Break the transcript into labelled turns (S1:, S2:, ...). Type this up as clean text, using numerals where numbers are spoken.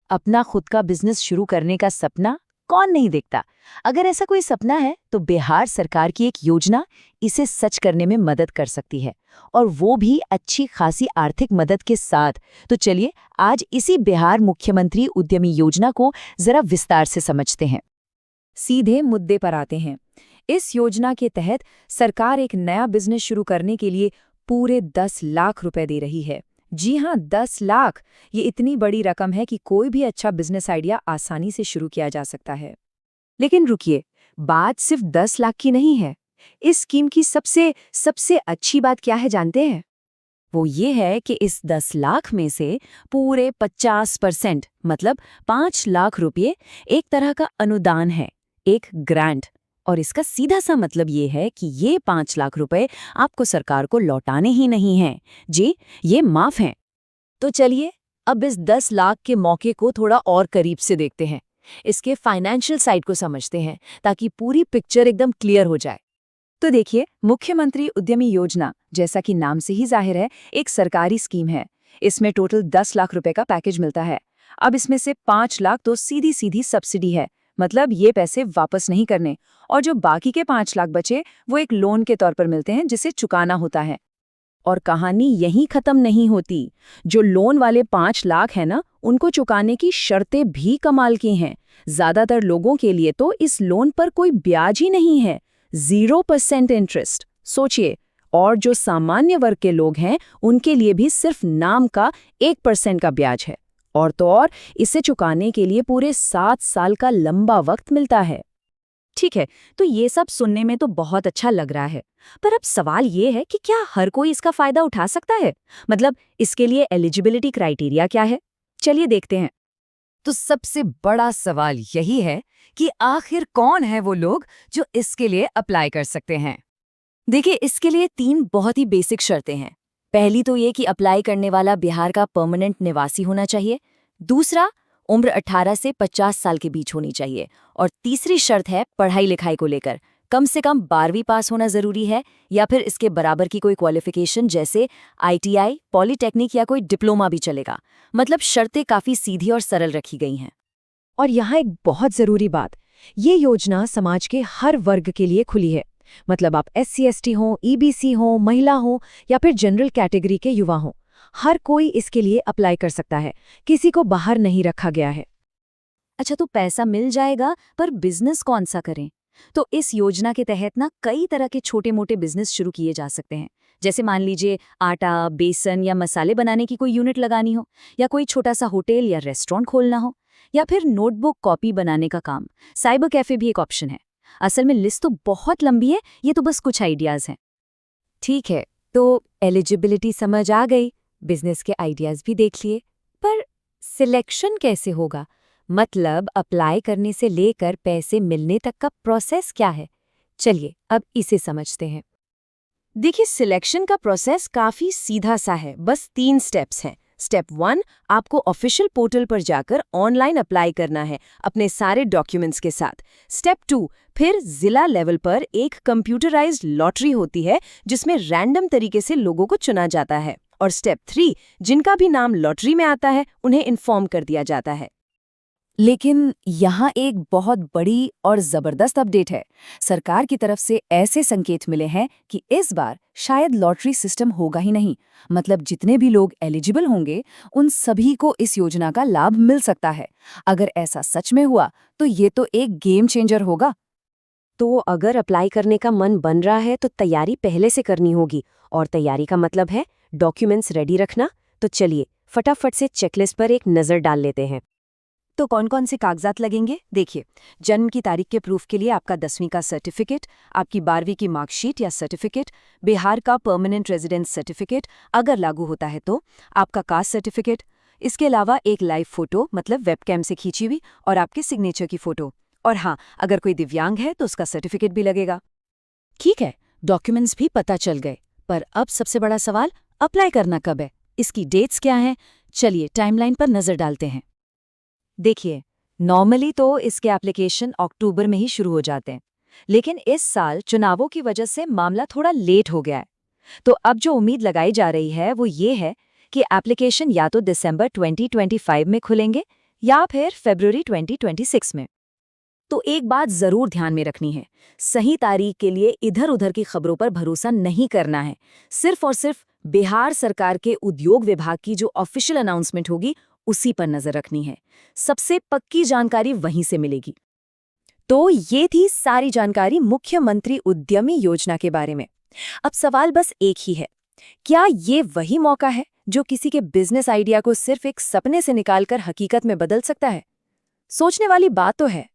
S1: अपना खुद का बिजनेस शुरू करने का सपना कौन नहीं देखता। अगर ऐसा कोई सपना है तो बिहार सरकार की एक योजना इसे सच करने में मदद कर सकती है, और वो भी अच्छी खासी आर्थिक मदद के साथ। तो चलिए आज इसी बिहार मुख्यमंत्री उद्यमी योजना को जरा विस्तार से समझते हैं।
S2: सीधे मुद्दे पर आते हैं। इस योजना के तहत सरकार एक नया बिजनेस शुरू करने के लिए पूरे 10 लाख रुपए दे रही है। जी हाँ, 10 लाख। ये इतनी बड़ी रकम है कि कोई भी अच्छा बिजनेस आइडिया आसानी से शुरू किया जा सकता है।
S3: लेकिन रुकिए, बात सिर्फ 10 लाख की नहीं है। इस स्कीम की सबसे अच्छी बात क्या है जानते हैं?
S2: वो ये है कि इस 10 लाख में से पूरे 50% मतलब 5 लाख रुपये एक तरह का अनुदान है, एक ग्रांट। और इसका सीधा सा मतलब ये है कि ये 5 लाख रुपए आपको सरकार को लौटाने ही नहीं हैं। जी, ये माफ हैं।
S1: तो चलिए अब इस 10 लाख के मौके को थोड़ा और करीब से देखते हैं। इसके फाइनेंशियल साइड को समझते हैं ताकि पूरी पिक्चर एकदम क्लियर हो जाए।
S2: तो देखिए, मुख्यमंत्री उद्यमी योजना, जैसा कि नाम से ही जाहिर है, एक सरकारी स्कीम है। इसमें टोटल 10 लाख रुपए का पैकेज मिलता है। अब इसमें से 5 लाख तो सीधी सीधी सब्सिडी है, मतलब ये पैसे वापस नहीं करने। और जो बाकी के 5 लाख बचे वो एक लोन के तौर पर मिलते हैं जिसे चुकाना होता है। और कहानी यहीं खत्म नहीं होती। जो लोन वाले 5 लाख है ना, उनको चुकाने की शर्तें भी कमाल की हैं। ज्यादातर लोगों के लिए तो इस लोन पर कोई ब्याज ही नहीं है, 0% इंटरेस्ट। सोचिए, और जो सामान्य वर्ग के लोग हैं उनके लिए भी सिर्फ नाम का 1% का ब्याज है। और तो और इसे चुकाने के लिए पूरे 7 साल का लंबा वक्त मिलता है। ठीक है, तो ये सब सुनने में तो बहुत अच्छा लग रहा है, पर अब सवाल ये है कि क्या हर कोई इसका फायदा उठा सकता है? मतलब इसके लिए एलिजिबिलिटी क्राइटेरिया क्या है? चलिए देखते हैं।
S1: तो सबसे बड़ा सवाल यही है कि आखिर कौन है वो लोग जो इसके लिए अप्लाई कर सकते हैं।
S2: देखिए, इसके लिए 3 बहुत ही बेसिक शर्तें हैं। पहली तो ये कि अप्लाई करने वाला बिहार का परमानेंट निवासी होना चाहिए। दूसरा, उम्र 18 से 50 साल के बीच होनी चाहिए। और तीसरी शर्त है पढ़ाई लिखाई को लेकर, कम से कम 12वीं पास होना जरूरी है, या फिर इसके बराबर की कोई क्वालिफिकेशन जैसे ITI, पॉलीटेक्निक या कोई डिप्लोमा भी चलेगा। मतलब शर्तें काफी सीधी और सरल रखी गई हैं।
S3: और यहाँ एक बहुत जरूरी बात, ये योजना समाज के हर वर्ग के लिए खुली है। मतलब आप SC/ST हो, EBC हो, महिला हो या फिर जनरल कैटेगरी के युवा हो, हर कोई इसके लिए अप्लाई कर सकता है। किसी को बाहर नहीं रखा गया है।
S2: अच्छा, तो पैसा मिल जाएगा, पर बिजनेस कौन सा करें? तो इस योजना के तहत ना कई तरह के छोटे मोटे बिजनेस शुरू किए जा सकते हैं। जैसे मान लीजिए आटा, बेसन या मसाले बनाने की कोई यूनिट लगानी हो, या कोई छोटा सा होटल या रेस्टोरेंट खोलना हो, या फिर नोटबुक कॉपी बनाने का काम। साइबर कैफे भी एक ऑप्शन है। असल में लिस्ट तो बहुत लंबी है, ये तो बस कुछ आइडियाज हैं।
S3: ठीक है, तो एलिजिबिलिटी समझ आ गई, बिजनेस के आइडियाज भी देख लिए, पर सिलेक्शन कैसे होगा? मतलब अप्लाई करने से लेकर पैसे मिलने तक का प्रोसेस क्या है? चलिए अब इसे समझते हैं।
S2: देखिए, सिलेक्शन का प्रोसेस काफी सीधा सा है, बस 3 स्टेप्स हैं। स्टेप 1, आपको ऑफिशियल पोर्टल पर जाकर ऑनलाइन अप्लाई करना है अपने सारे डॉक्यूमेंट्स के साथ। स्टेप 2, फिर जिला लेवल पर एक कंप्यूटराइज्ड लॉटरी होती है जिसमें रैंडम तरीके से लोगों को चुना जाता है। और स्टेप 3, जिनका भी नाम लॉटरी में आता है उन्हें इन्फॉर्म कर दिया जाता है। लेकिन यहाँ एक बहुत बड़ी और जबरदस्त अपडेट है। सरकार की तरफ से ऐसे संकेत मिले हैं कि इस बार शायद लॉटरी सिस्टम होगा ही नहीं। मतलब जितने भी लोग एलिजिबल होंगे उन सभी को इस योजना का लाभ मिल सकता है। अगर ऐसा सच में हुआ तो ये तो एक गेम चेंजर होगा।
S3: तो अगर अप्लाई करने का मन बन रहा है तो तैयारी पहले से करनी होगी, और तैयारी का मतलब है डॉक्यूमेंट्स रेडी रखना। तो चलिए फटाफट से चेकलिस्ट पर एक नज़र डाल लेते हैं।
S2: तो कौन कौन से कागजात लगेंगे? देखिए, जन्म की तारीख के प्रूफ के लिए आपका 10वीं का सर्टिफिकेट, आपकी 12वीं की मार्कशीट या सर्टिफिकेट, बिहार का परमानेंट रेजिडेंस सर्टिफिकेट अगर लागू होता है तो, आपका कास्ट सर्टिफिकेट, इसके अलावा एक लाइव फोटो मतलब वेबकैम से खींची हुई, और आपके सिग्नेचर की फोटो। और हाँ, अगर कोई दिव्यांग है तो उसका सर्टिफिकेट भी लगेगा। ठीक है, डॉक्यूमेंट्स भी पता चल गए, पर अब सबसे बड़ा सवाल अप्लाई करना कब है, इसकी डेट्स क्या हैं? चलिए टाइमलाइन पर नजर डालते हैं।
S1: देखिए, नॉर्मली तो इसके एप्लीकेशन अक्टूबर में ही शुरू हो जाते हैं, लेकिन इस साल चुनावों की वजह से मामला थोड़ा लेट हो गया है। तो अब जो उम्मीद लगाई जा रही है वो ये है कि एप्लीकेशन या तो दिसंबर 2025 में खुलेंगे
S2: या फिर फरवरी 2026 में। तो एक बात जरूर ध्यान में रखनी है, सही तारीख के लिए इधर-उधर की खबरों पर भरोसा नहीं करना है। सिर्फ और सिर्फ बिहार सरकार के उद्योग विभाग की जो ऑफिशियल अनाउंसमेंट होगी उसी पर नजर रखनी है। सबसे पक्की जानकारी वहीं से मिलेगी। तो ये थी सारी जानकारी मुख्यमंत्री उद्यमी योजना के बारे में। अब सवाल बस एक ही है, क्या ये वही मौका है जो किसी के बिजनेस आइडिया को सिर्फ एक सपने से निकालकर हकीकत में बदल सकता है? सोचने वाली बात तो है।